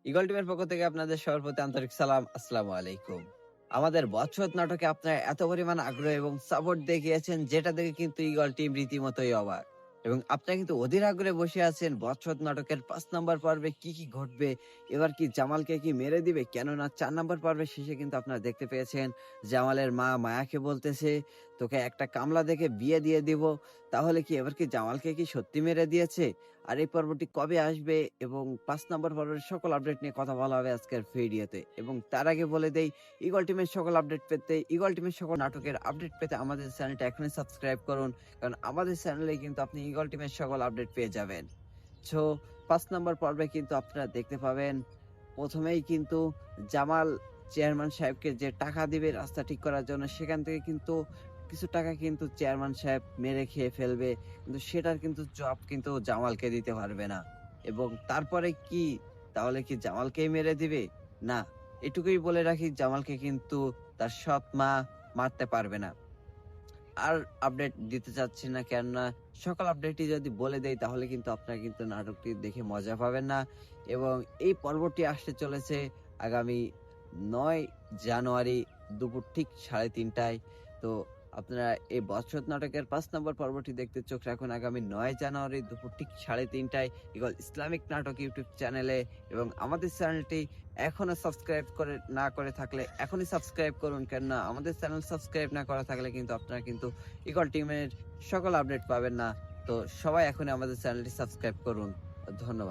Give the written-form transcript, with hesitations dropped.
Eagle টিমের পক্ষ থেকে আপনাদের সবার প্রতি আন্তরিক সালাম। আসসালামু আলাইকুম। আমাদের বছর নাটকে আপনারা এত পরিমাণ আগ্রহ এবং সাপোর্ট দেখিয়েছেন, যেটা দেখে কিন্তু ঈগল টিম রীতিমতোই অবাক। এবং আপনারা কিন্তু অধীর আগ্রহে বসে আছেন বছর নাটকের ৫ নম্বর পর্বে কি ঘটবে? এবার কি জামালকে কি মেরে দিবে? কেননা ৪ নম্বর পর্বের শেষে কিন্তু আপনারা দেখতে পেয়েছেন জামালের মা মায়াকে বলতেছে, "তোকে একটা কামলা দেখে বিয়ে দিয়ে দিব।" তাহলে কি এবার কি জামালকে কি সত্যি মেরে দিয়েছে? আর এই পর্বটি কবে আসবে এবং ৫ নম্বর পর্বের সকল আপডেট নিয়ে কথা বলা হবে আজকের ভিডিওতে। এবং তার আগে বলে দেই, ঈগল টিমের সকল আপডেট পেতে, ঈগল টিমের সকল নাটকের আপডেট পেতে আমাদের চ্যানেলটা এখনই সাবস্ক্রাইব করুন। কারণ আমাদের চ্যানেলে কিন্তু আপনি ঈগল টিমের সকল আপডেট পেয়ে যাবেন। সো ৫ নম্বর পর্বে কিন্তু আপনারা দেখতে পাবেন, প্রথমেই কিন্তু জামাল চেয়ারম্যান সাহেবকে যে টাকা দিবে রাস্তা ঠিক করার জন্য, সেখান থেকে কিন্তু কিছু টাকা কিন্তু চেয়ারম্যান সাহেব মেরে খেয়ে ফেলবে। কিন্তু সেটার কিন্তু জব কিন্তু জামালকে দিতে পারবে না। এবং তারপরে কি, তাহলে কি জামালকেই মেরে দিবে? না, এটুকুই বলে রাখি, জামালকে কিন্তু তার সৎ মা মারতে পারবে না। আর আপডেট দিতে চাচ্ছি না, কেননা সকল আপডেটই যদি বলে দেই তাহলে কিন্তু আপনারা কিন্তু নাটকটি দেখে মজা পাবেন না। এবং এই পর্বটি আসতে চলেছে আগামী ৯ জানুয়ারি দুপুর ঠিক ৩:৩০টায়। তো আপনারা এই বছর নাটকের ৫ নম্বর পর্বটি দেখতে চোখ রাখুন আগামী ৯ জানুয়ারি দুপুর ঠিক ৩:৩০টায় ঈগল ইসলামিক নাটক ইউটিউব চ্যানেলে। এবং আমাদের চ্যানেলটি এখনো সাবস্ক্রাইব না করে থাকলে এখনই সাবস্ক্রাইব করুন, কেননা আমাদের চ্যানেল সাবস্ক্রাইব না করা থাকলে কিন্তু আপনারা কিন্তু ঈগল টিমের সকল আপডেট পাবেন না। তো সবাই এখনই আমাদের চ্যানেলটি সাবস্ক্রাইব করুন। ধন্যবাদ।